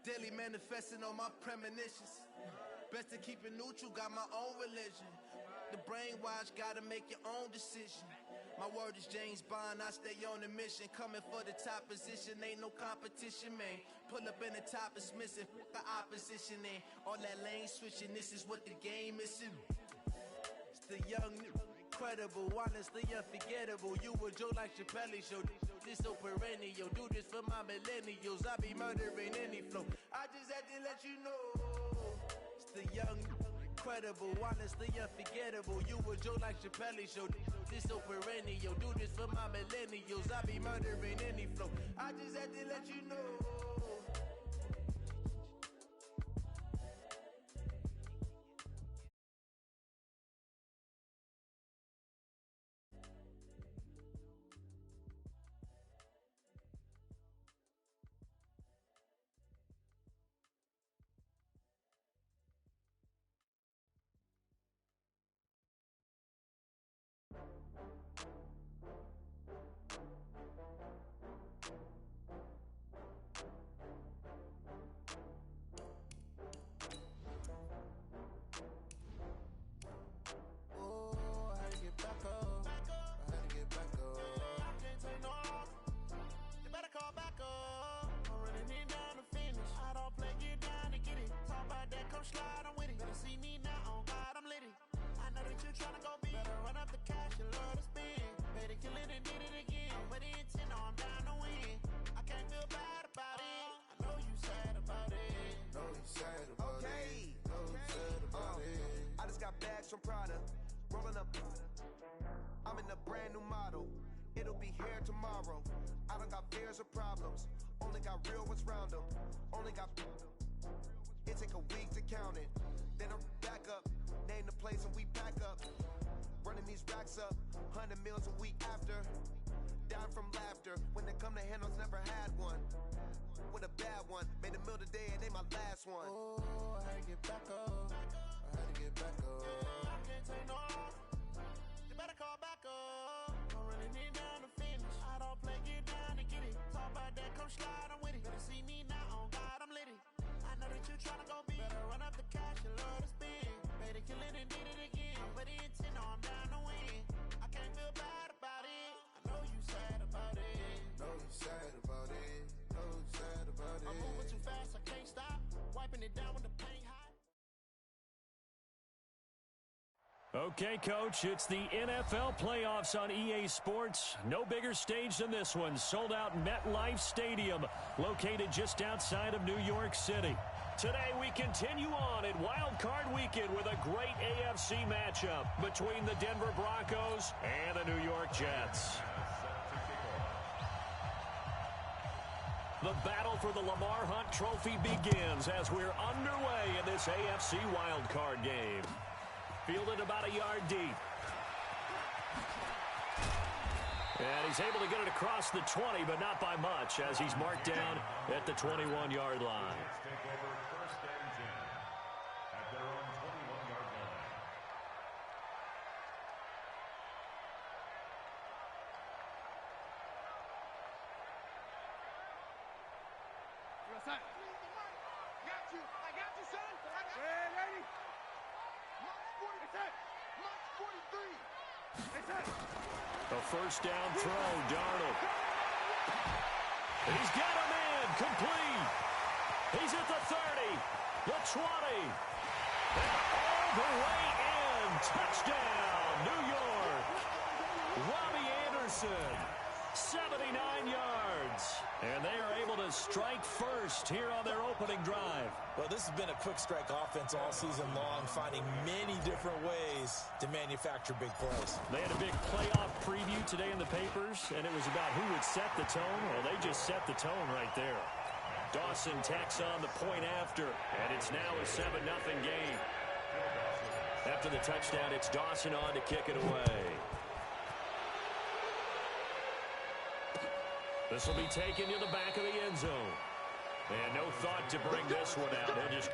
Daily manifesting on my premonitions. Best to keep it neutral, got my own religion. The brainwash, gotta make your own decision. My word is James Bond, I stay on a mission. Coming for the top position, ain't no competition, man. Pull up in the top is missing, fuck the opposition, and all that lane switching, this is what the game is. It's the young, incredible, honestly unforgettable. You a Joe like Chappelle show, this so perennial. Do this for my millennials, I be murdering any flow. I just had to let you know. It's the young, incredible, honestly unforgettable. You a Joe like Chappelle show, this so perennial. Do this for my millennials, I be murdering any flow. I just had to let you know. From Prada, rolling up. I'm in a brand new model. It'll be here tomorrow. I don't got fears or problems. Only got real ones round them. Only got. It take a week to count it. Then I'm back up. Name the place and we back up. Running these racks up. 100 meals a week after. Down from laughter. When they come to handles, never had one. With a bad one. Made a meal today and they my last one. Oh, I had to get back up. I had to get back up. I can't take no loss. You better call back up. I'm running it down to finish. I don't play, get down and get it. Talk about that, come slide, I'm with it. Better see me now, on God, I'm litty. I know that you tryna go big. Better run up the cash, you love to spin. Better kill it and did it again. I'm with the intent, no, I'm down to win. I can't feel bad about it. I know you sad about it. Know you sad about it. Know you sad about it. I'm moving too fast, I can't stop. Wiping it down with the paint hot. Okay, Coach, it's the NFL playoffs on EA Sports. No bigger stage than this one. Sold out MetLife Stadium, located just outside of New York City. Today, we continue on in Wild Card Weekend with a great AFC matchup between the Denver Broncos and the New York Jets. The battle for the Lamar Hunt Trophy begins as we're underway in this AFC Wild Card game. Fielded about a yard deep. And he's able to get it across the 20, but not by much, as he's marked down at the 21-yard line. Take over first and 10 at their own 21-yard line. What's that? Got you. I got you, son. Hey, lady. A first down throw, Darnold. He's got him in, complete. He's at the 30, the 20, and all the way in. Touchdown, New York. Robbie Anderson, 79 yards. And they are able to strike first here on their opening drive. Well, this has been a quick strike offense all season long, finding many different ways to manufacture big plays. They had a big playoff preview today in the papers, and it was about who would set the tone. Well, they just set the tone right there. Dawson tacks on the point after, and it's now a 7-0 game. After the touchdown, it's Dawson on to kick it away. This will be taken to the back of the end zone. And no thought to bring this one out. He'll just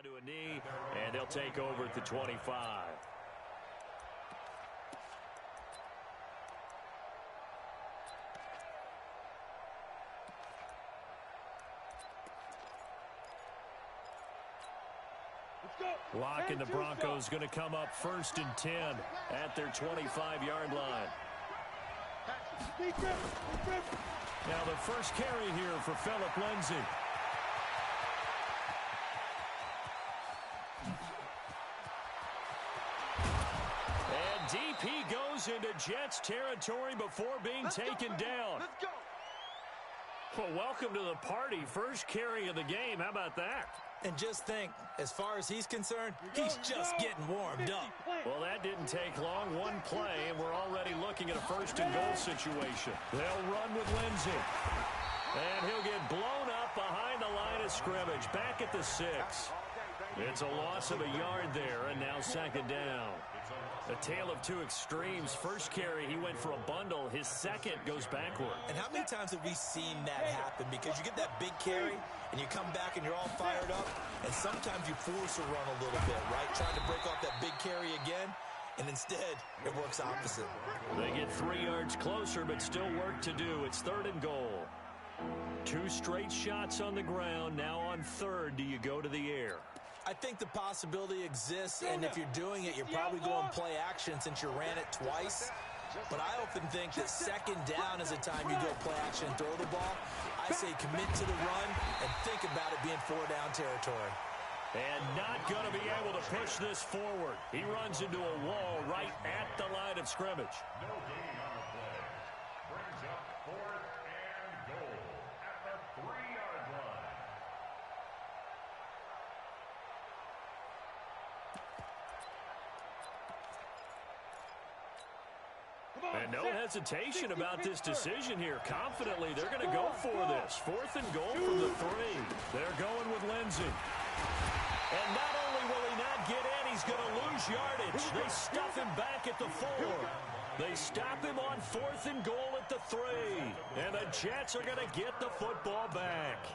to a knee, and they'll take over at the 25. Lock and the Broncos going to come up 1st and 10 at their 25-yard line. Now the first carry here for Phillip Lindsay. And DP goes into Jets territory before being taken down. Well, welcome to the party. First carry of the game. How about that? And just think, as far as he's concerned, he's just getting warmed up. Well, that didn't take long. One play, and we're already looking at a 1st and goal situation. They'll run with Lindsay. And he'll get blown up behind the line of scrimmage. Back at the 6. It's a loss of a yard there, and now 2nd down. A tale of two extremes. First carry, he went for a bundle. His second goes backward. And how many times have we seen that happen? Because you get that big carry, and you come back and you're all fired up, and sometimes you force a run a little bit, right? Trying to break off that big carry again, and instead it works opposite. They get 3 yards closer, but still work to do. It's 3rd and goal. 2 straight shots on the ground. Now on 3rd, do you go to the air? I think the possibility exists, and if you're doing it, you're probably going play action since you ran it twice. But I often think that 2nd down is a time you go play action and throw the ball. I say commit to the run and think about it being 4-down territory. And not going to be able to push this forward. He runs into a wall right at the line of scrimmage. No gain on the play. Brings up 4th and goal at the 3-yard line. And no hesitation about this decision here. Confidently, they're going to go for this. 4th and goal from the 3. They're going with Lindsay. And not only will he not get in, he's going to lose yardage. They stuff him back at the 4. They stop him on 4th and goal at the 3. And the Jets are going to get the football back.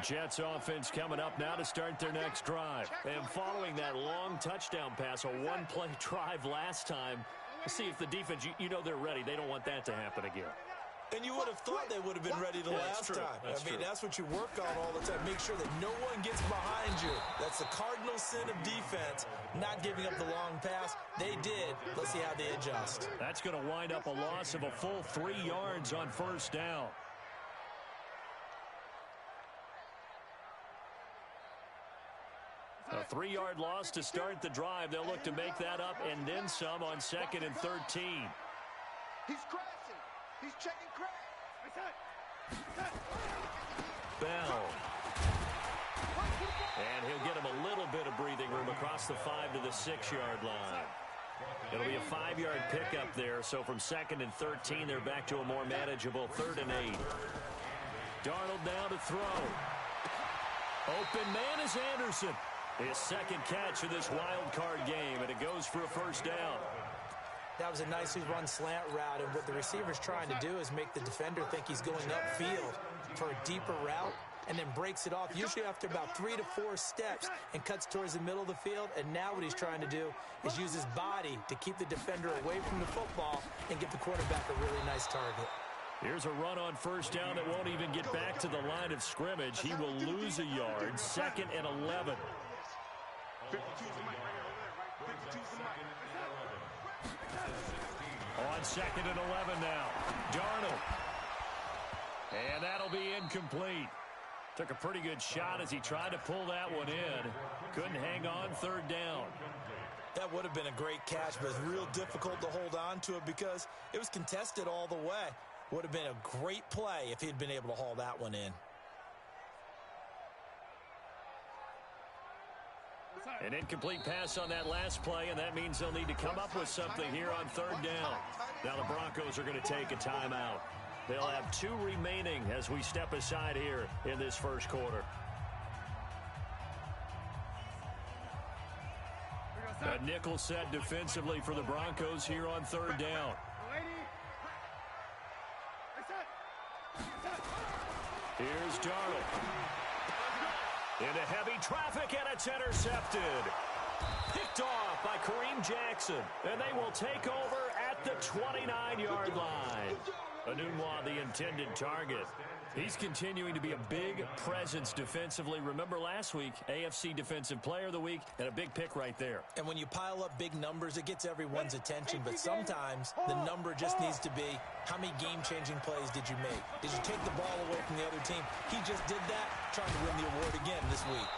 Jets offense coming up now to start their next drive. And following that long touchdown pass, a one-play drive last time, we'll see if the defense, you know they're ready. They don't want that to happen again. And you would have thought they would have been ready the last time. That's what you work on all the time. Make sure that no one gets behind you. That's the cardinal sin of defense, not giving up the long pass. They did. Let's see how they adjust. That's going to wind up a loss of a full 3 yards on 1st down. A 3-yard loss to start the drive. They'll look to make that up and then some on 2nd and 13. He's crashing. He's checking crash. Bell. And he'll get him a little bit of breathing room across the 5 to the 6-yard line. It'll be a 5-yard pickup there. So from 2nd and 13, they're back to a more manageable 3rd and 8. Darnold now to throw. Open man is Anderson. His second catch of this wild card game, and it goes for a 1st down. That was a nicely run slant route, and what the receiver's trying to do is make the defender think he's going upfield for a deeper route, and then breaks it off, usually after about 3 to 4 steps, and cuts towards the middle of the field. And now what he's trying to do is use his body to keep the defender away from the football and give the quarterback a really nice target. Here's a run on 1st down that won't even get back to the line of scrimmage. He will lose a yard. 2nd and 11. 52's the mic right here. 52's the mic. On 2nd and 11 now. Darnold. And that'll be incomplete. Took a pretty good shot as he tried to pull that one in. Couldn't hang on 3rd down. That would have been a great catch, but it's real difficult to hold on to it because it was contested all the way. Would have been a great play if he'd been able to haul that one in. An incomplete pass on that last play, and that means they'll need to come up with something here on 3rd down. Now the Broncos are going to take a timeout. They'll have 2 remaining as we step aside here in this 1st quarter. A nickel set defensively for the Broncos here on 3rd down. Darnold. Into heavy traffic, and it's intercepted. Picked off by Kareem Jackson, and they will take over at the 29-yard line. Anunwa, the intended target. He's continuing to be a big presence defensively. Remember last week, AFC Defensive Player of the Week, and a big pick right there. And when you pile up big numbers, it gets everyone's attention. But sometimes the number just needs to be, how many game-changing plays did you make? Did you take the ball away from the other team? He just did that, trying to win the award again this week.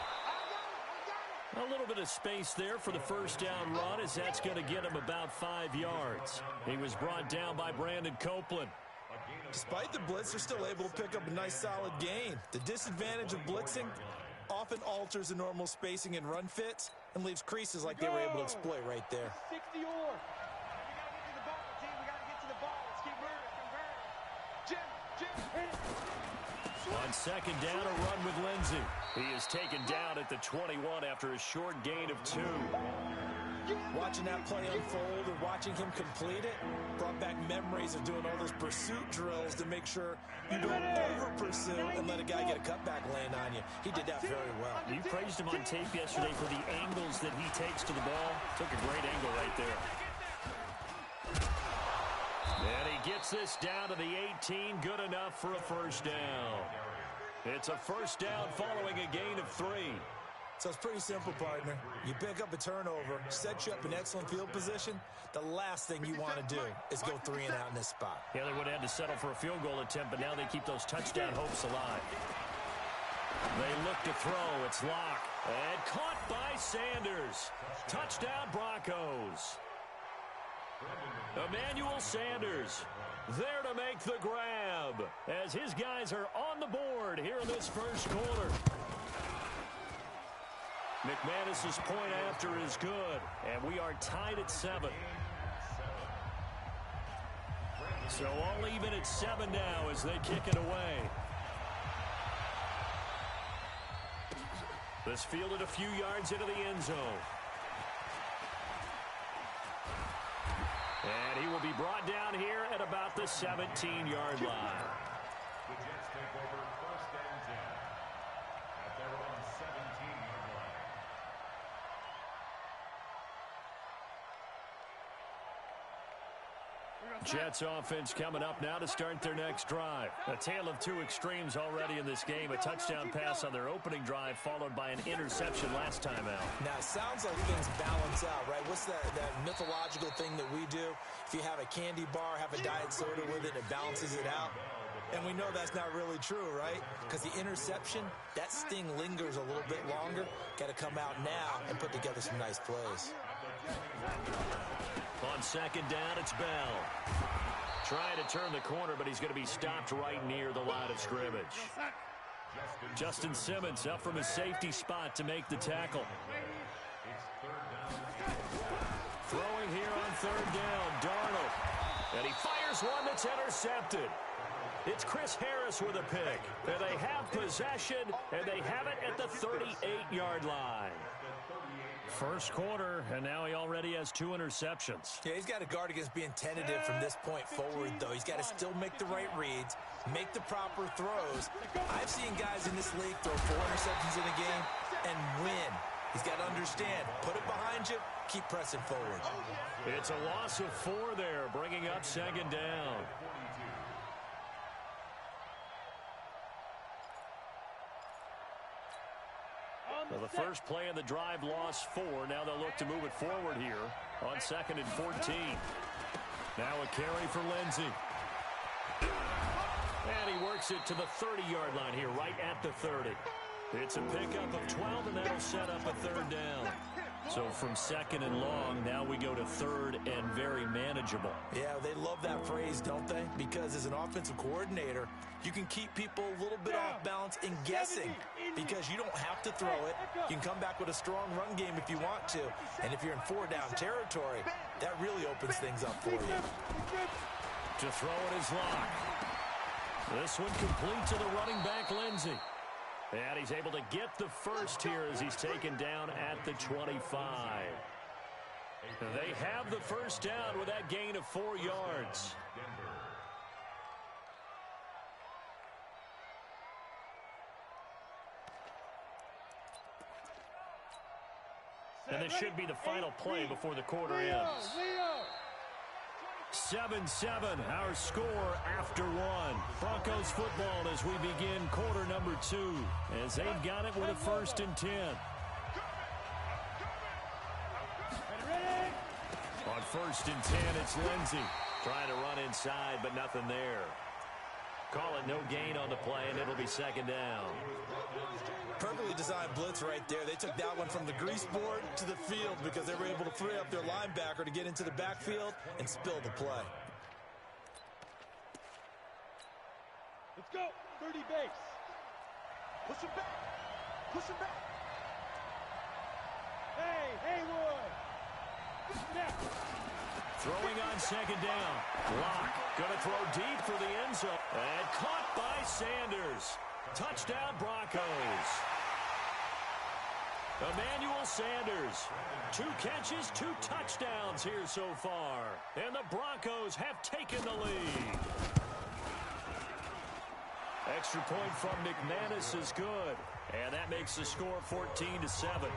A little bit of space there for the first down run, as that's going to get him about 5 yards. He was brought down by Brandon Copeland. Despite the blitz, they're still able to pick up a nice solid gain. The disadvantage of blitzing often alters the normal spacing and run fits and leaves creases like they were able to exploit right there. 60 or. We got to get to the ball, team. We got to get to the ball. Let's keep moving. Jim, hit it. On second down, a run with Lindsey. He is taken down at the 21 after a short gain of 2. Watching that play unfold or watching him complete it brought back memories of doing all those pursuit drills to make sure you don't over-pursue and let a guy get a cutback land on you. He did that very well. You praised him on tape yesterday for the angles that he takes to the ball. Took a great angle right there. And he gets this down to the 18. Good enough for a first down. It's a first down following a gain of 3. So it's pretty simple, partner. You pick up a turnover, set you up in excellent field position. The last thing you want to do is go 3 and out in this spot. Yeah, they would have had to settle for a field goal attempt, but now they keep those touchdown hopes alive. They look to throw. It's Locke. And caught by Sanders. Touchdown, Broncos. Emmanuel Sanders there to make the grab as his guys are on the board here in this first quarter. McManus's point after is good, and we are tied at 7. So all even at 7 now as they kick it away. This fielded a few yards into the end zone. And he will be brought down here at about the 17-yard line. The Jets take over first and 10 at their own 17-yard line. Jets offense coming up now to start their next drive. A tale of 2 extremes already in this game. A touchdown pass on their opening drive followed by an interception last time out. Now, it sounds like things balance out, right? What's that mythological thing that we do? If you have a candy bar, have a diet soda with it, it balances it out. And we know that's not really true, right? Because the interception, that sting lingers a little bit longer. Got to come out now and put together some nice plays. On second down, it's Bell. Trying to turn the corner, but he's going to be stopped right near the line of scrimmage. Justin Simmons up from his safety spot to make the tackle. Throwing here on third down, Darnold. And he fires one that's intercepted. It's Chris Harris with a pick. And they have possession, and they have it at the 38-yard line. First quarter, and now he already has 2 interceptions. Yeah, he's got to guard against being tentative from this point forward, though. He's got to still make the right reads, make the proper throws. I've seen guys in this league throw 4 interceptions in a game and win. He's got to understand, put it behind you, keep pressing forward. It's a loss of 4 there, bringing up second down. Well, the first play of the drive lost 4. Now they'll look to move it forward here on second and 14. Now a carry for Lindsey. And he works it to the 30-yard line here, right at the 30. It's a pickup of 12, and that'll set up a third down. So from second and long, now we go to third and very manageable. Yeah, they love that phrase, don't they? Because as an offensive coordinator, you can keep people a little bit off balance and guessing because you don't have to throw it. You can come back with a strong run game if you want to. And if you're in 4-down territory, that really opens things up for you. To throw it is Locke. This one complete to the running back, Lindsey. And he's able to get the first here as he's taken down at the 25. They have the first down with that gain of 4 yards. And this should be the final play before the quarter ends. 7-7, our score after one. Broncos football as we begin quarter number 2, as they've got it with a 1st and 10. On 1st and 10, it's Lindsey. Trying to run inside, but nothing there. Call it no gain on the play, and it'll be 2nd down. Perfectly designed blitz right there. They took that one from the grease board to the field because they were able to free up their linebacker to get into the backfield and spill the play. Let's go. 30 base. Push him back. Push him back. Hey, Haywood. Now. Throwing on 2nd down. Locke going to throw deep for the end zone. And caught by Sanders. Touchdown Broncos. Emmanuel Sanders. 2 catches, 2 touchdowns here so far. And the Broncos have taken the lead. Extra point from McManus is good. And that makes the score 14-7.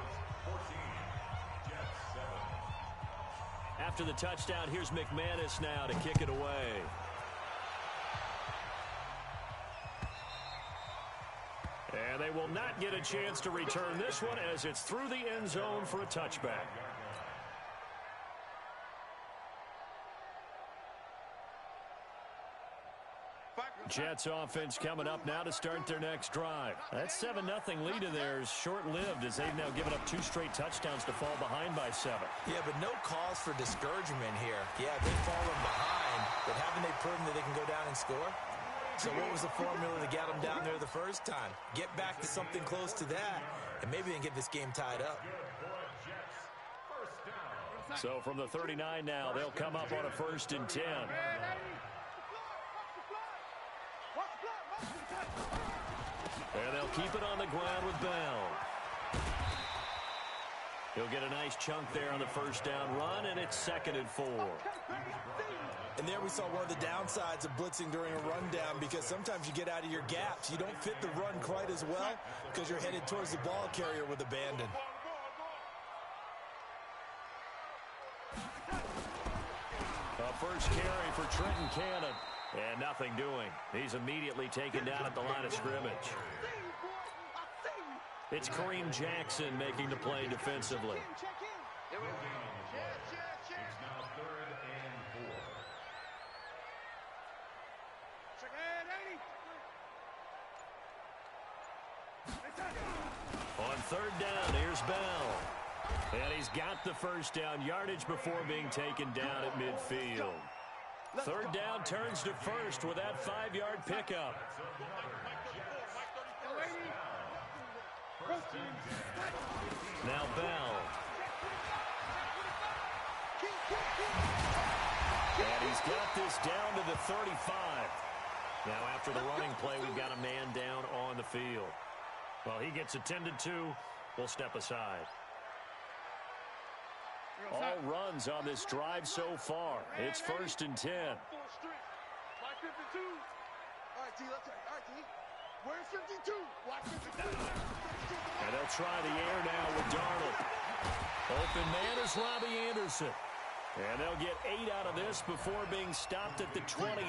After the touchdown, here's McManus now to kick it away. And they will not get a chance to return this one as it's through the end zone for a touchback. Jets offense coming up now to start their next drive. That 7-0 lead of theirs short-lived as they've now given up 2 straight touchdowns to fall behind by 7. Yeah, but no cause for discouragement here. Yeah, they've fallen behind, but haven't they proven that they can go down and score? So what was the formula to get them down there the first time? Get back to something close to that, and maybe they can get this game tied up. So from the 39 now, they'll come up on a 1st and 10. And they'll keep it on the ground with Bell. He'll get a nice chunk there on the 1st down run, and it's 2nd and 4. And there we saw one of the downsides of blitzing during a rundown, because sometimes you get out of your gaps. You don't fit the run quite as well because you're headed towards the ball carrier with abandon. A first carry for Trenton Cannon. And nothing doing. He's immediately taken down at the line of scrimmage. It's Kareem Jackson making the play defensively. On 3rd down, here's Bell. And he's got the 1st down yardage before being taken down at midfield. 3rd down turns to 1st with that 5-yard pickup. Now Bell. And he's got this down to the 35. Now after the running play, we've got a man down on the field. Well, he gets attended to. We'll step aside. All runs on this drive so far. It's 1st and 10. All right, T, let's all right, T. Where's 52? Watch 52. And they'll try the air now with Darnold. Open man is Robbie Anderson. And they'll get 8 out of this before being stopped at the 28.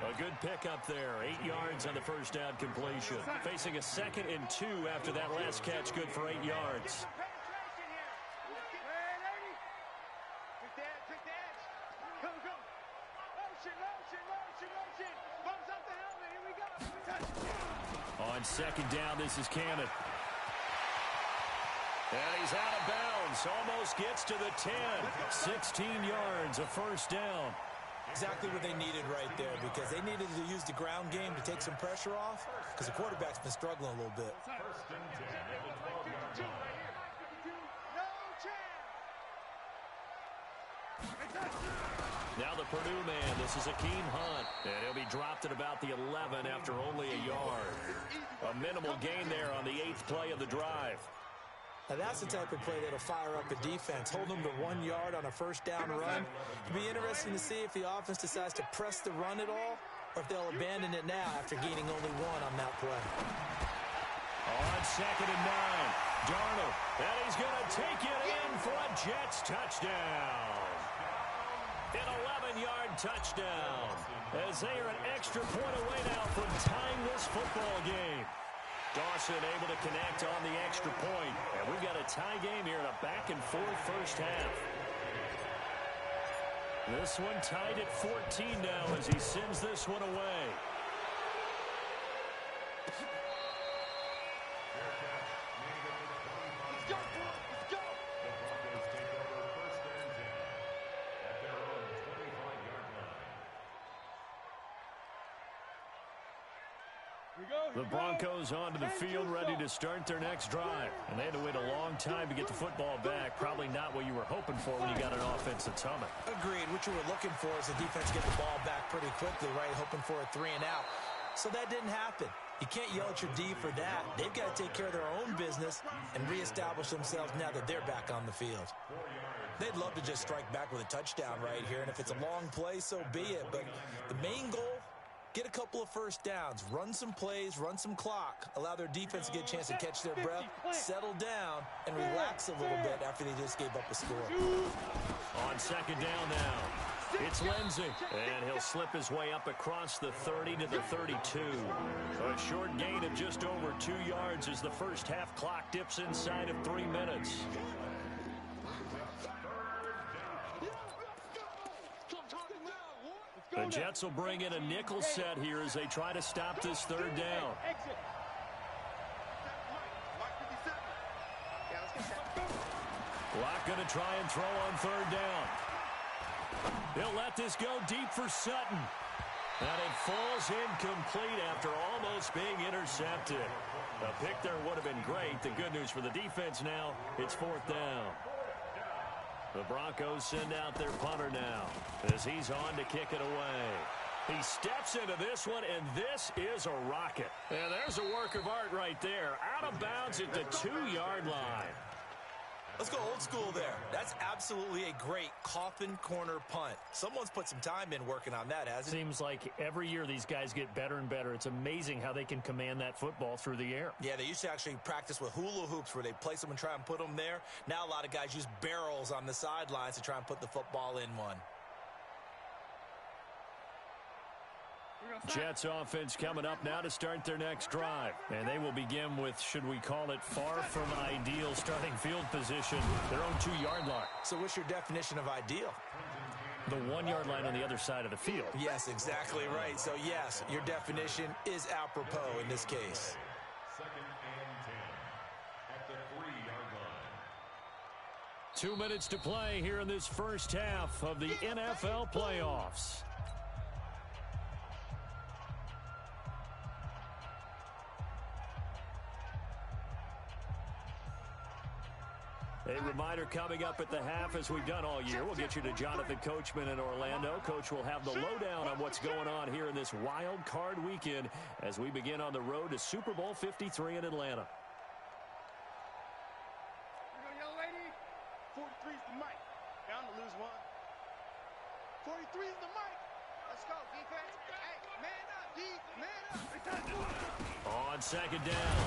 A good pickup there. 8 yards on the 1st down completion. Facing a 2nd and 2 after that last catch. Good for 8 yards. On 2nd down, this is Cannon. And he's out of bounds. Almost gets to the 10. 16 yards, a 1st down. Exactly what they needed right there, because they needed to use the ground game to take some pressure off, because the quarterback's been struggling a little bit. Now the Purdue man, this is Akeem Hunt. And he'll be dropped at about the 11 after only a yard. A minimal gain there on the 8th play of the drive. Now that's the type of play that'll fire up a defense. Hold them to 1 yard on a 1st down run. It'll be interesting to see if the offense decides to press the run at all, or if they'll abandon it now after gaining only 1 on that play. On 2nd and 9, Darnold, and he's going to take it in. for a Jets touchdown. An 11-yard touchdown, as they are an extra point away now from tying this football game. Dawson able to connect on the extra point, and we've got a tie game here in a back-and-forth first half. This one tied at 14 now as he sends this one away. The Broncos onto the field, ready to start their next drive. And they had to wait a long time to get the football back. Probably not what you were hoping for when you got an offense that's humming. Agreed. What you were looking for is the defense get the ball back pretty quickly, right? Hoping for a 3-and-out. So that didn't happen. You can't yell at your D for that. They've got to take care of their own business and reestablish themselves now that they're back on the field. They'd love to just strike back with a touchdown right here, and if it's a long play, so be it. But the main goal, get a couple of first downs, run some plays, run some clock, allow their defense to get a chance to catch their breath, settle down, and relax a little bit after they just gave up a score. On second down now, it's Lindsey, and he'll slip his way up across the 30 to the 32. A short gain of just over 2 yards as the first half clock dips inside of 3 minutes. The Jets will bring in a nickel set here as they try to stop this third down. Locke going to try and throw on third down. He'll let this go deep for Sutton. And it falls incomplete after almost being intercepted. A pick there would have been great. The good news for the defense now, it's fourth down. The Broncos send out their punter now as he's on to kick it away. He steps into this one, and this is a rocket. And there's a work of art right there. Out of bounds at the 2-yard line. Let's go old school there. That's absolutely a great coffin corner punt. Someone's put some time in working on that, hasn't it? Seems like every year these guys get better and better. It's amazing how they can command that football through the air. Yeah, they used to actually practice with hula hoops where they place them and try and put them there. Now a lot of guys use barrels on the sidelines to try and put the football in one. Jets offense coming up now to start their next drive. And they will begin with, should we call it, far from ideal starting field position, their own 2-yard line. So what's your definition of ideal? The 1-yard line on the other side of the field. Yes, exactly right. So, yes, your definition is apropos in this case. 2nd and 10 at the 3-yard line. 2 minutes to play here in this first half of the NFL playoffs. A reminder coming up at the half, as we've done all year. We'll get you to Jonathan Coachman in Orlando. Coach will have the lowdown on what's going on here in this wild card weekend as we begin on the road to Super Bowl 53 in Atlanta. Here we go, young lady. 43's the mic. Down to lose one. 43's the mic. Let's go, defense. Hey, man up, D. Man up. On second down,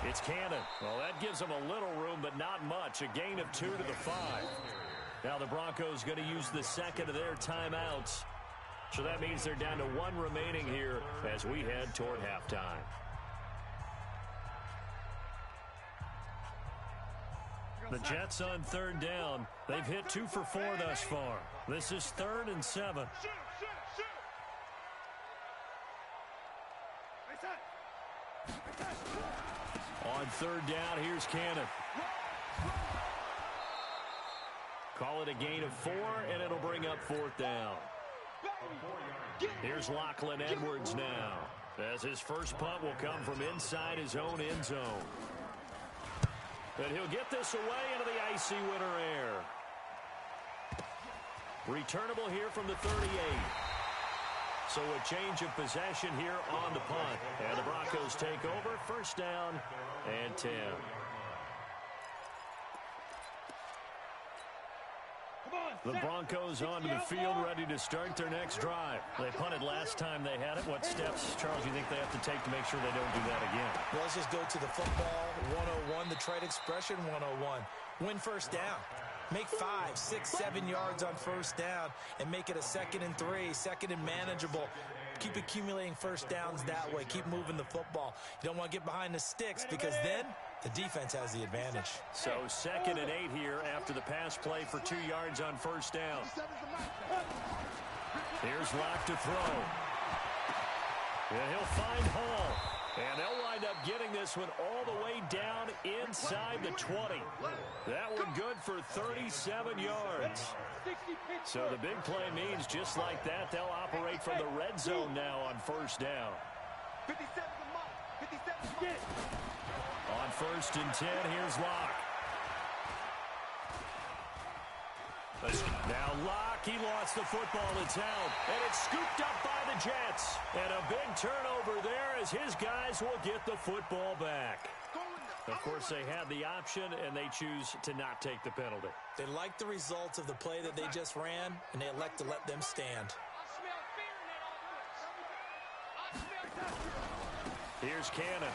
it's Cannon. Well, that gives them a little room, but not much. A gain of 2 to the 5. Now the Broncos going to use the second of their timeouts. So that means they're down to 1 remaining here as we head toward halftime. The Jets on third down. They've hit 2 for 4 thus far. This is 3rd and 7. On third down, here's Cannon. Call it a gain of 4, and it'll bring up 4th down. Here's Lachlan Edwards now, as his first punt will come from inside his own end zone. And he'll get this away into the icy winter air. Returnable here from the 38. So a change of possession here on the punt. And the Broncos take over, first down and 10. The Broncos onto the field, ready to start their next drive. They punted last time they had it. What steps, Charles, do you think they have to take to make sure they don't do that again? Well, let's just go to the football 101, the trade expression 101. Win first down. Make 5, 6, 7 yards on first down and make it a 2nd and 3, 2nd and manageable. Keep accumulating first downs that way. Keep moving the football. You don't want to get behind the sticks because then the defense has the advantage. So 2nd and 8 here after the pass play for 2 yards on first down. Here's Locke to throw. And he'll find Hall. And they'll wind up getting this one all the way down inside the 20. That one good for 37 yards. So the big play means just like that, they'll operate from the red zone now on first down. 57 On 1st and 10, here's Locke. Now Locke, he lost the football. It's out, and it's scooped up by the Jets. And a big turnover there as his guys will get the football back. Of course, they had the option, and they choose to not take the penalty. They like the results of the play that they just ran, and they elect to let them stand. Here's Cannon.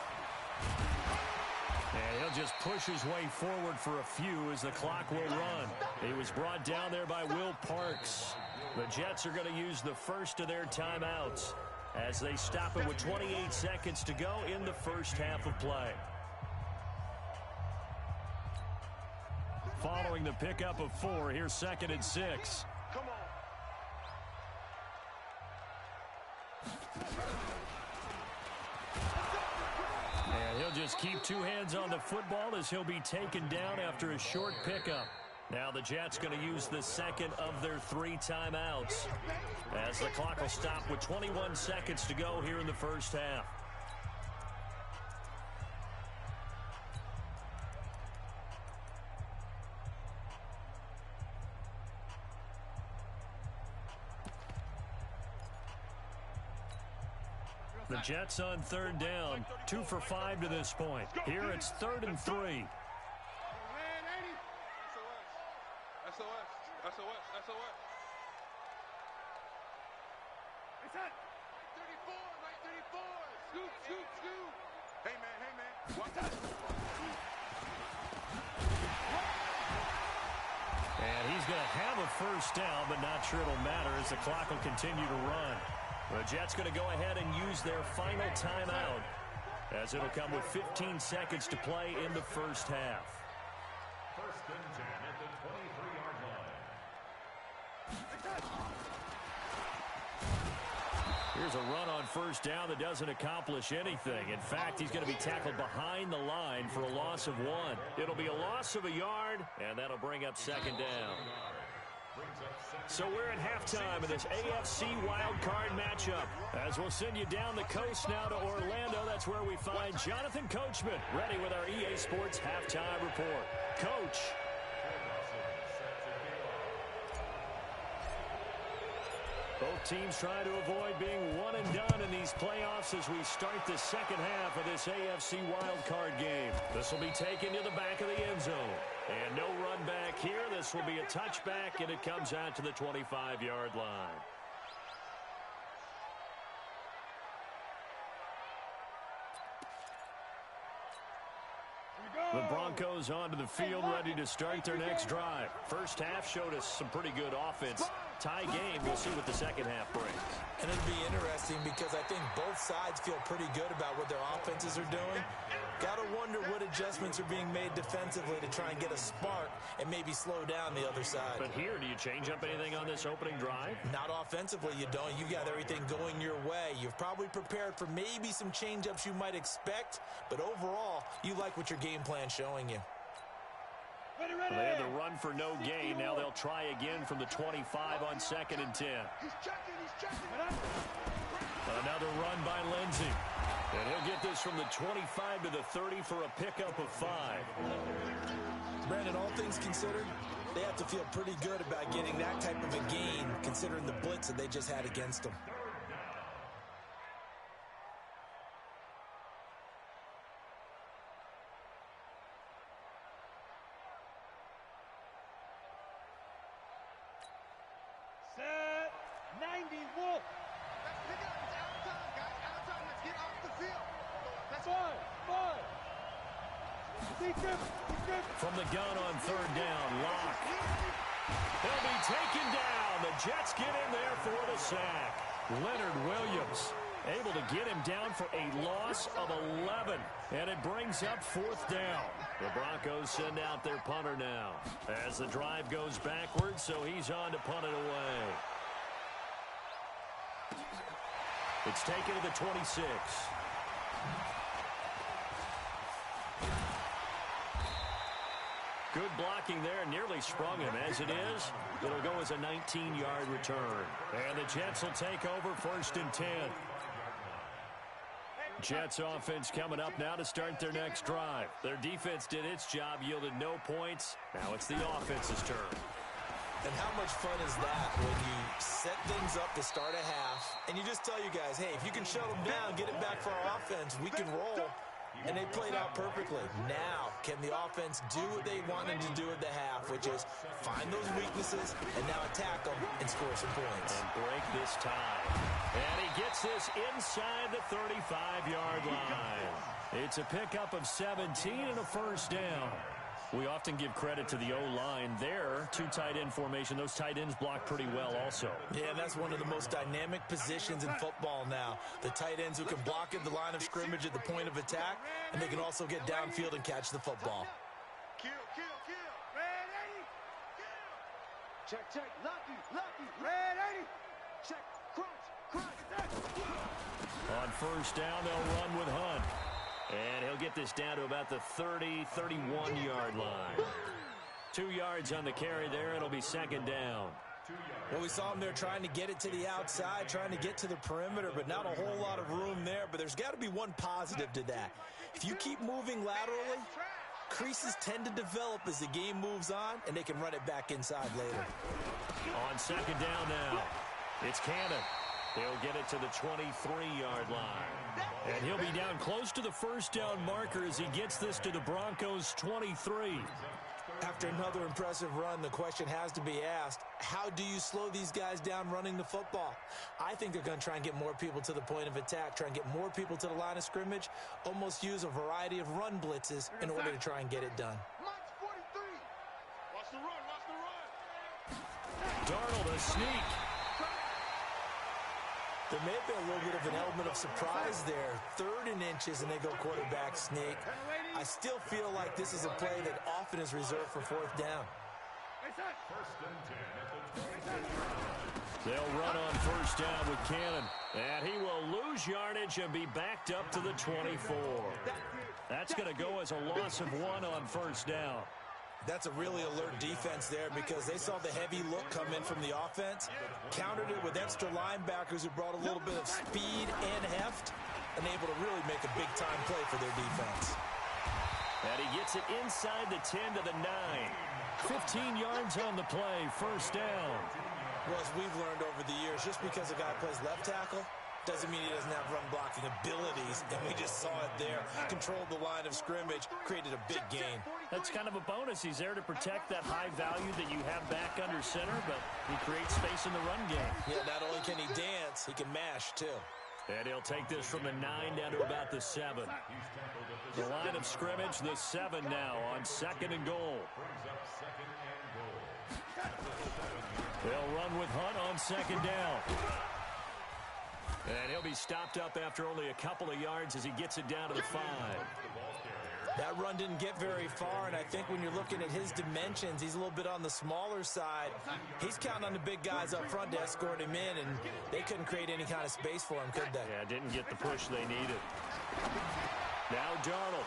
And he'll just push his way forward for a few as the clock will run. He was brought down there by Will Parks. The Jets are going to use the first of their timeouts as they stop it with 28 seconds to go in the first half of play. Following the pickup of 4, here's 2nd and 6. Come on. And he'll just keep 2 hands on the football as he'll be taken down after a short pickup. Now the Jets going to use the 2nd of their 3 timeouts as the clock will stop with 21 seconds to go here in the first half. The Jets on 3rd down, 2 for 5 to this point. Here it's 3rd and 3. SOS. Right 34. Scoop. Hey, man. Watch out. And he's going to have a first down, but not sure it'll matter as the clock will continue to run. The Jets going to go ahead and use their final timeout as it'll come with 15 seconds to play in the first half. 1st and 10 at the 23-yard line. Here's a run on first down that doesn't accomplish anything. In fact, he's going to be tackled behind the line for a loss of 1. It'll be a loss of a yard, and that'll bring up 2nd down. So we're at halftime in this AFC wildcard matchup. As we'll send you down the coast now to Orlando, that's where we find Jonathan Coachman ready with our EA Sports halftime report. Coach. Both teams trying to avoid being one and done in these playoffs as we start the second half of this AFC wildcard game. This will be taken to the back of the end zone. And no run back here. This will be a touchback, and it comes out to the 25-yard line. The Broncos onto the field, ready to start their next drive. First half showed us some pretty good offense. Tie game, we'll see what the second half brings. And it'll be interesting because I think both sides feel pretty good about what their offenses are doing. Got to wonder what adjustments are being made defensively to try and get a spark and maybe slow down the other side. But here, do you change up anything on this opening drive? Not offensively, you don't. You got everything going your way. You've probably prepared for maybe some change-ups you might expect, but overall, you like what your game plan's showing you. Well, they had the run for no gain. Now they'll try again from the 25 on 2nd and 10. He's checking. Another run by Lindsey. And he'll get this from the 25 to the 30 for a pickup of 5. Brandon, all things considered, they have to feel pretty good about getting that type of a gain considering the blitz that they just had against them. Set 90 Wolf. Let's pick it up. It's out of time, guys. Out of time. Let's get off the field. That's five. From the gun on 3rd down, Locke. He'll be taken down. The Jets get in there for the sack. Leonard Williams able to get him down for a loss of 11. And it brings up 4th down. The Broncos send out their punter now as the drive goes backwards, so he's on to punt it away. It's taken to the 26. Good blocking there, nearly sprung him. As it is, it'll go as a 19-yard return. And the Jets will take over 1st and 10. Jets offense coming up now to start their next drive. Their defense did its job, yielded no points. Now it's the offense's turn. And how much fun is that when you set things up to start a half, and you just tell you guys, hey, if you can shut them down, get it back for our offense, we can roll. And they played out perfectly. Now, can the offense do what they wanted to do at the half, which is find those weaknesses and now attack them and score some points. And break this tie. And he gets this inside the 35-yard line. It's a pickup of 17 and a 1st down. We often give credit to the O-line there. 2 tight end formation. Those tight ends block pretty well also. Yeah, that's one of the most dynamic positions in football now. The tight ends who can block at the line of scrimmage at the point of attack, and they can also get downfield and catch the football. Kill. Red 80. Check. Lucky. Red 80. Check. Crunch. On 1st down, they'll run with Hunt. And he'll get this down to about the 30, 31-yard line. 2 yards on the carry there. It'll be 2nd down. Well, we saw him there trying to get it to the outside, trying to get to the perimeter, but not a whole lot of room there. But there's got to be one positive to that. If you keep moving laterally, creases tend to develop as the game moves on, and they can run it back inside later. On 2nd down now, it's Cannon. He'll get it to the 23-yard line. And he'll be down close to the 1st down marker as he gets this to the Broncos' 23. After another impressive run, the question has to be asked, how do you slow these guys down running the football? I think they're going to try and get more people to the point of attack, try and get more people to the line of scrimmage, almost use a variety of run blitzes in order to try and get it done. Watch the run. Darnold, a sneak. There may have been a little bit of an element of surprise there. 3rd and inches, and they go quarterback sneak. I still feel like this is a play that often is reserved for 4th down. They'll run on 1st down with Cannon. And he will lose yardage and be backed up to the 24. That's going to go as a loss of 1 on 1st down. That's a really alert defense there because they saw the heavy look come in from the offense, countered it with extra linebackers who brought a little bit of speed and heft, and able to really make a big-time play for their defense. And he gets it inside the 10 to the 9. 15 yards on the play, 1st down. Well, as we've learned over the years, just because a guy plays left tackle doesn't mean he doesn't have run-blocking abilities, and we just saw it there. Controlled the line of scrimmage, created a big gain. That's kind of a bonus. He's there to protect that high value that you have back under center, but he creates space in the run game. Yeah, not only can he dance, he can mash, too. And he'll take this from the 9 down to about the 7. The line of scrimmage, the 7 now on 2nd and goal. They'll run with Hunt on 2nd down. And he'll be stopped up after only a couple of yards as he gets it down to the 5. That run didn't get very far, and I think when you're looking at his dimensions, he's a little bit on the smaller side. He's counting on the big guys up front to escort him in, and they couldn't create any kind of space for him, could they? Yeah, didn't get the push they needed. Now Darnold.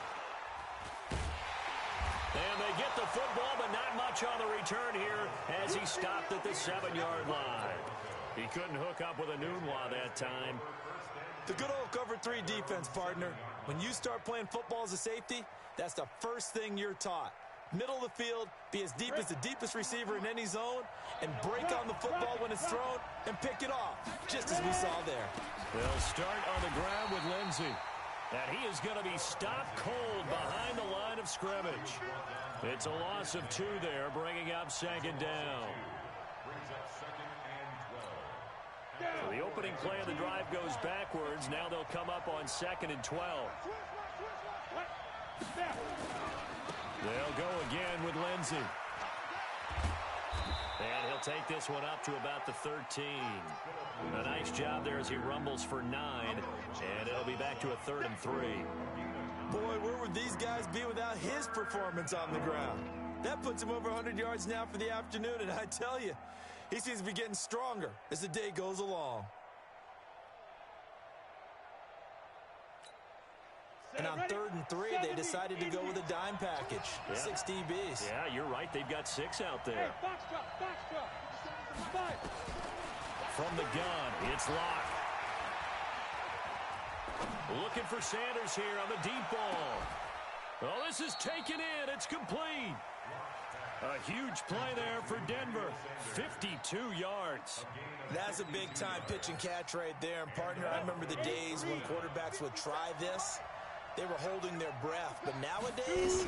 And they get the football, but not much on the return here as he stopped at the 7-yard line. He couldn't hook up with a Nunwa that time. The good old cover 3 defense, partner. When you start playing football as a safety, that's the first thing you're taught. Middle of the field, be as deep as the deepest receiver in any zone, and break on the football when it's thrown and pick it off, just as we saw there. They'll start on the ground with Lindsey. And he is going to be stopped cold behind the line of scrimmage. It's a loss of 2 there, bringing up 2nd down. So the opening play of the drive goes backwards. Now they'll come up on 2nd and 12. They'll go again with Lindsey. And he'll take this one up to about the 13. A nice job there as he rumbles for 9. And it'll be back to a 3rd and 3. Boy, where would these guys be without his performance on the ground? That puts him over 100 yards now for the afternoon, and I tell you, he seems to be getting stronger as the day goes along. And on 3rd and 3, they decided to go with a dime package. Yeah. 6 DBs. Yeah, you're right. They've got 6 out there. Hey, box drop. From the gun, it's Locke. Looking for Sanders here on the deep ball. Oh, this is taken in. It's complete. A huge play there for Denver. 52 yards. That's a big-time pitch and catch right there. And, partner, I remember the days when quarterbacks would try this. They were holding their breath. But nowadays,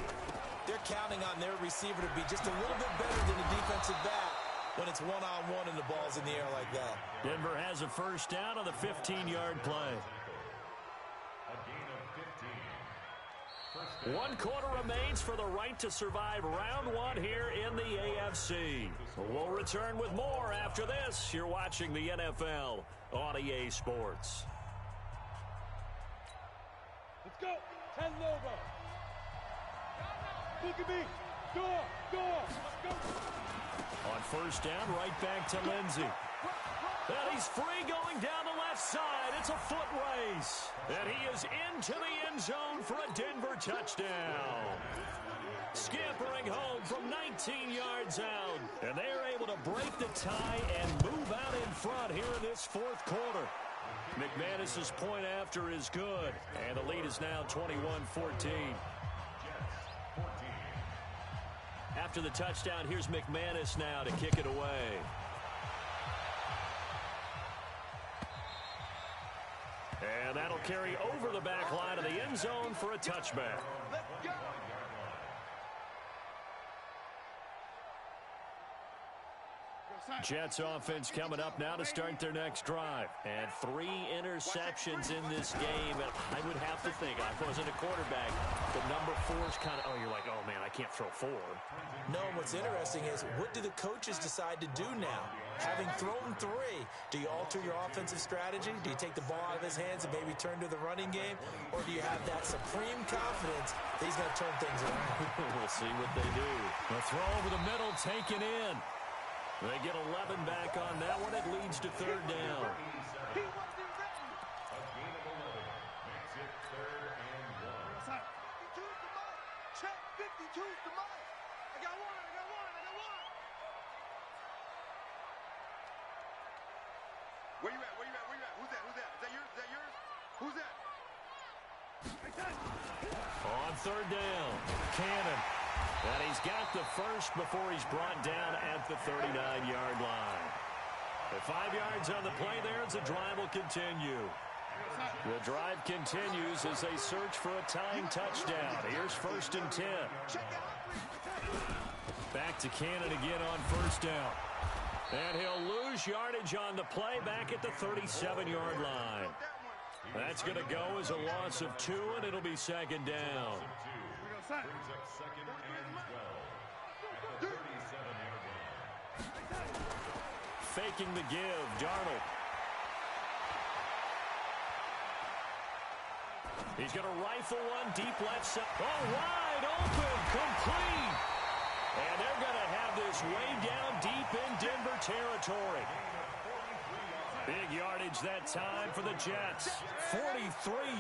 they're counting on their receiver to be just a little bit better than a defensive back when it's one-on-one and the ball's in the air like that. Denver has a first down on the 15-yard play. 1 quarter remains for the right to survive round 1 here in the AFC. We'll return with more after this. You're watching the NFL on EA Sports. Let's go. 10 logo. Look at me. Go. Let's go. On first down, right back to Lindsey. And he's free going down the left side. It's a foot race. And he is into the end zone for a Denver touchdown. Scampering home from 19 yards out. And they're able to break the tie and move out in front here in this 4th quarter. McManus's point after is good. And the lead is now 21-14. After the touchdown, here's McManus now to kick it away. And that'll carry over the back line of the end zone for a touchback. Jets offense coming up now to start their next drive. And 3 interceptions in this game. And I would have to think, I wasn't a quarterback, but number 4 is kind of, oh, you're like, oh, man, I can't throw 4. No, what's interesting is, what do the coaches decide to do now? Having thrown 3, do you alter your offensive strategy? Do you take the ball out of his hands and maybe turn to the running game? Or do you have that supreme confidence that he's going to turn things around? We'll see what they do. The throw over the middle taken in. They get 11 back on that one. It leads to 3rd down. He wasn't ready. A gain of 11 makes it 3rd and 1. 52's the mark. Check. 52's the mark. I got one. Where you at? Who's that? Is that yours? Who's that? On 3rd down, Cannon. And he's got the first before he's brought down at the 39-yard line. The 5 yards on the play there as the drive will continue. The drive continues as they search for a tying touchdown. Here's 1st and 10. Back to Cannon again on first down. And he'll lose yardage on the play back at the 37-yard line. That's going to go as a loss of 2, and it'll be 2nd down. Brings up 2nd and 12 at the 37-yard line. Faking the give, Darnold. He's going to rifle one deep left side. Oh, wide open, complete. And they're going to have this way down deep in Denver territory. Big yardage that time for the Jets. 43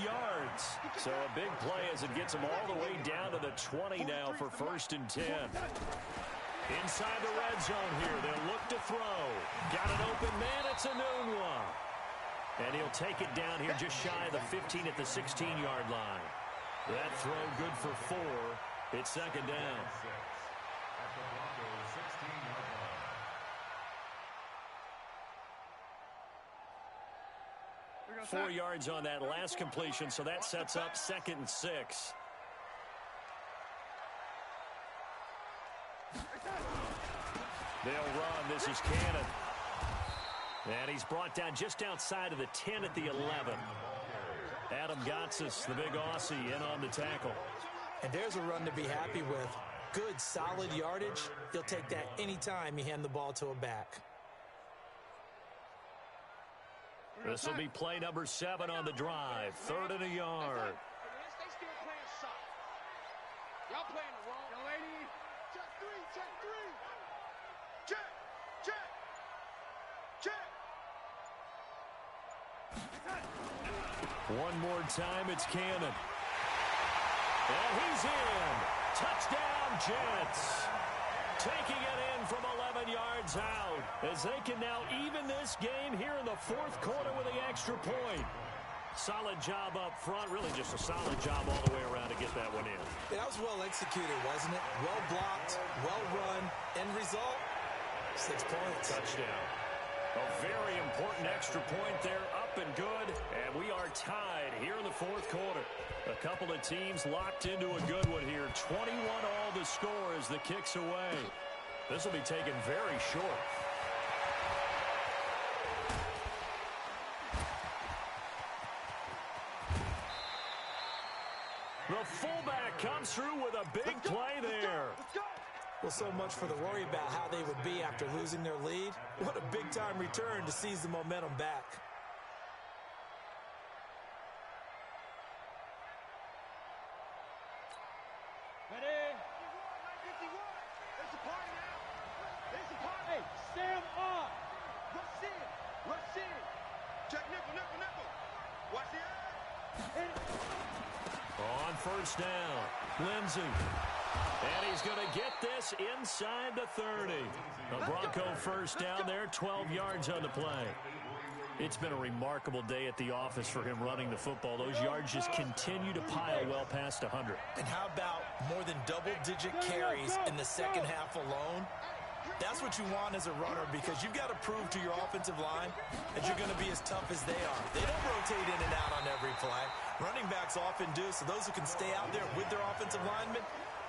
yards. So a big play as it gets them all the way down to the 20 now for 1st and 10. Inside the red zone here. They'll look to throw. Got an open man. It's a Nunwa. And he'll take it down here just shy of the 15 at the 16-yard line. That throw good for 4. It's 2nd down. At the Broncos' 16-yard line. 4 yards on that last completion, so that sets up 2nd and 6. They'll run. This is Cannon. And he's brought down just outside of the 10 at the 11. Adam Gotsis, the big Aussie, in on the tackle. And there's a run to be happy with. good, solid yardage, he'll take that anytime you hand the ball to a back. This will be play number 7 on the drive. 3rd and a yard. They still playing soft. Y'all playing the wrong. Young lady. Check 3, check 3. Check, check, check. One more time, it's Cannon. And he's in. Touchdown, Jets. Taking it in from 11 yards out as they can now even this game here in the 4th quarter with the extra point. Solid job up front, really just a solid job all the way around to get that one in. Yeah, that was well executed, wasn't it? Well blocked, well run. End result, 6 points. Touchdown. A very important extra point there, up and good, and we are tied here in the 4th quarter. A couple of teams locked into a good one here. 21 all the score as the kick's away. This will be taken very short. The fullback comes through with a big play there. Well, so much for the worry about how they would be after losing their lead. What a big-time return to seize the momentum back. Ready? 51. There's a party now. There's a party. Hey, stand up. Rush in. Rush in. Check nickel, nickel, nickel. Watch the edge. On 1st down, Lindsey. And he's going to get this inside the 30. A Bronco 1st down there, 12 yards on the play. It's been a remarkable day at the office for him running the football. Those yards just continue to pile well past 100. And how about more than double-digit carries in the second half alone? That's what you want as a runner because you've got to prove to your offensive line that you're going to be as tough as they are. They don't rotate in and out on every play. Running backs often do, so those who can stay out there with their offensive linemen,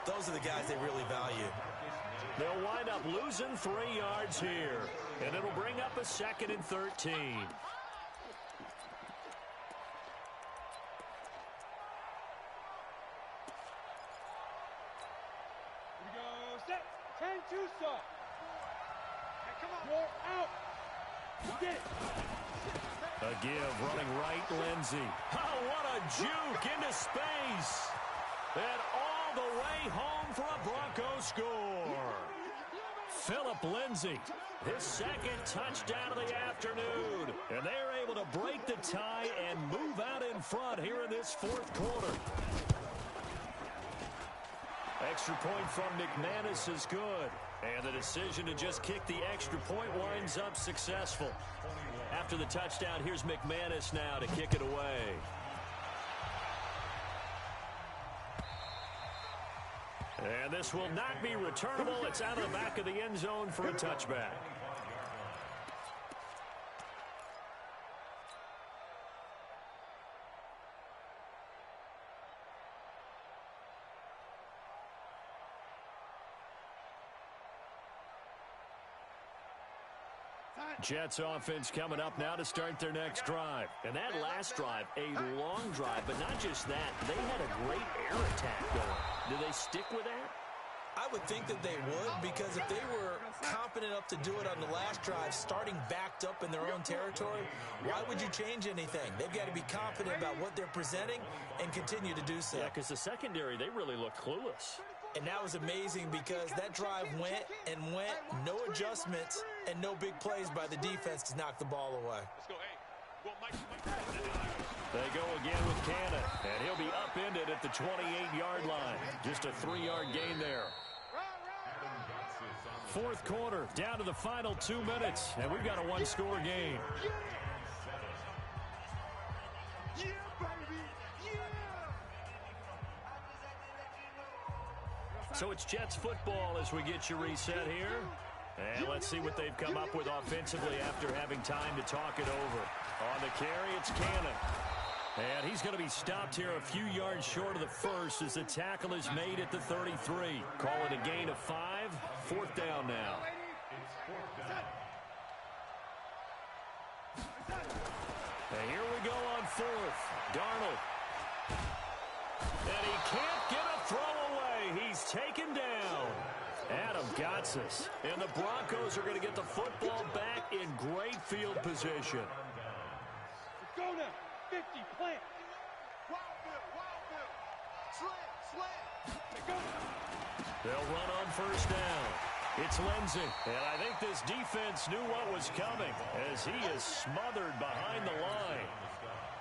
those are the guys they really value. They'll wind up losing 3 yards here, and it'll bring up a 2nd and 13. Set. 10-2 start. Hey, come on. You're out. Get it. A give, running right, Lindsey. Oh, what a juke into space. And all the way home for a Bronco score. Phillip Lindsey, his 2nd touchdown of the afternoon. And they're able to break the tie and move out in front here in this 4th quarter. Extra point from McManus is good. And the decision to just kick the extra point winds up successful. After the touchdown, here's McManus now to kick it away. And this will not be returnable. It's out of the back of the end zone for a touchback. Jets offense coming up now to start their next drive. And that last drive, a long drive, but not just that. They had a great air attack going. Do they stick with that? I would think that they would because if they were confident enough to do it on the last drive, starting backed up in their own territory, why would you change anything? They've got to be confident about what they're presenting and continue to do so. Yeah, because the secondary, they really look clueless. And that was amazing because that drive went and went, no adjustments, and no big plays by the defense to knock the ball away. Let's go. Hey. Well, Mike. They go again with Cannon, and he'll be upended at the 28-yard line. Just a 3-yard gain there. 4th quarter, down to the final 2 minutes, and we've got a 1-score game. Yeah, baby. Yeah. So it's Jets football as we get you reset here. And let's see what they've come up with offensively after having time to talk it over. On the carry, it's Cannon. And he's going to be stopped here a few yards short of the first as the tackle is made at the 33. Call it a gain of 5. 4th down now. And here we go on 4th. Darnold. And he can't get a throw away. He He's taken down. Adam Gotsis. And the Broncos are going to get the football back in great field position. Go now. 50, plant. Wild Bill. Slam. Go. They'll run on first down. It's Lindsey. And I think this defense knew what was coming as he is smothered behind the line.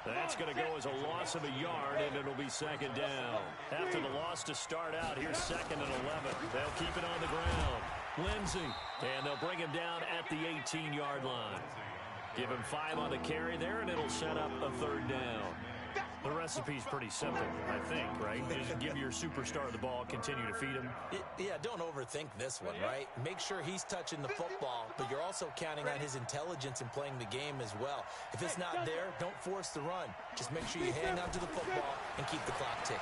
That's going to go as a loss of a yard, and it'll be second down. After the loss to start out, here's 2nd and 11. They'll keep it on the ground. Lindsey, and they'll bring him down at the 18-yard line. Give him 5 on the carry there, and it'll set up a 3rd down. The recipe's pretty simple, I think, right? Just give your superstar the ball, continue to feed him. Yeah, don't overthink this one, right? Make sure he's touching the football, but you're also counting on his intelligence in playing the game as well. If it's not there, don't force the run. Just make sure you hang on to the football and keep the clock ticking.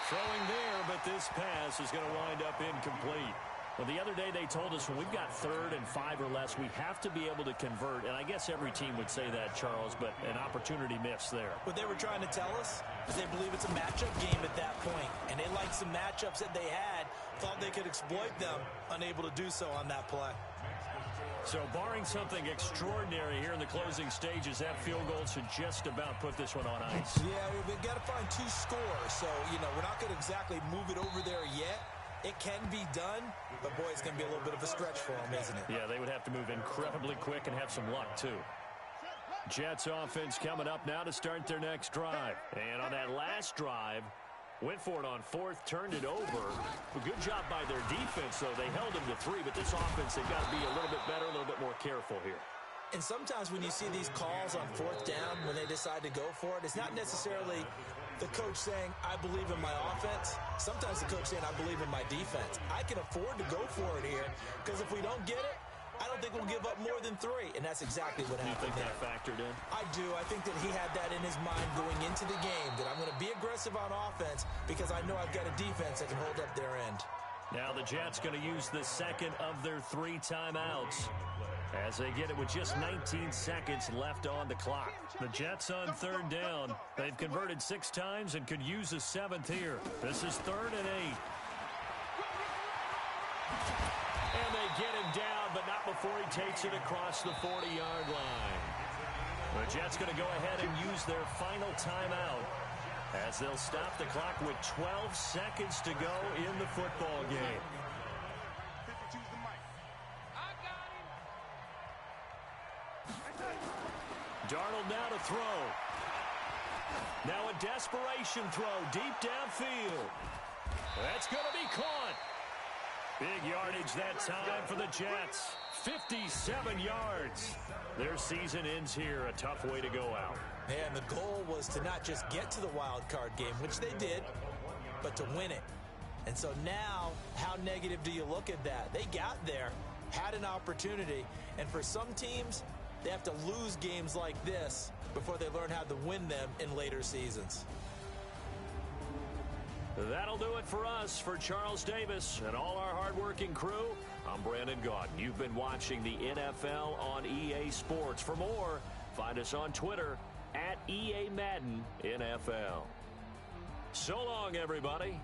Throwing there, but this pass is going to wind up incomplete. Well, the other day they told us when we've got 3rd and 5 or less, we have to be able to convert. And I guess every team would say that, Charles, but an opportunity missed there. What they were trying to tell us is they believe it's a matchup game at that point, and they liked some matchups that they had, thought they could exploit them, unable to do so on that play. So barring something extraordinary here in the closing stages, that field goal should just about put this one on ice. Yeah, we've got to find 2 scores, so, we're not going to exactly move it over there yet. It can be done, but, boy, it's going to be a little bit of a stretch for them, isn't it? Yeah, they would have to move incredibly quick and have some luck, too. Jets offense coming up now to start their next drive. And on that last drive, went for it on 4th, turned it over. A good job by their defense, though. They held them to 3, but this offense, they've got to be a little bit better, a little bit more careful here. And sometimes when you see these calls on 4th down, when they decide to go for it, it's not necessarily the coach saying, I believe in my offense. Sometimes the coach saying, I believe in my defense. I can afford to go for it here because if we don't get it, I don't think we'll give up more than 3. And that's exactly what happened. You think that factored in? I do. I think that he had that in his mind going into the game, that I'm going to be aggressive on offense because I know I've got a defense that can hold up their end. Now the Jets going to use the 2nd of their 3 timeouts as they get it with just 19 seconds left on the clock. The Jets on 3rd down. They've converted 6 times and could use a 7th here. This is 3rd and 8. And they get him down, but not before he takes it across the 40-yard line. The Jets going to go ahead and use their final timeout as they'll stop the clock with 12 seconds to go in the football game. Darnold now to throw. Now a desperation throw deep downfield. That's going to be caught. Big yardage that time for the Jets. 57 yards. Their season ends here. A tough way to go out. And the goal was to not just get to the wild card game, which they did, but to win it. And so now, how negative do you look at that? They got there, had an opportunity, and for some teams, they have to lose games like this before they learn how to win them in later seasons. That'll do it for us. For Charles Davis and all our hardworking crew, I'm Brandon Gaudin. You've been watching the NFL on EA Sports. For more, find us on Twitter @EA Madden NFL. So long, everybody.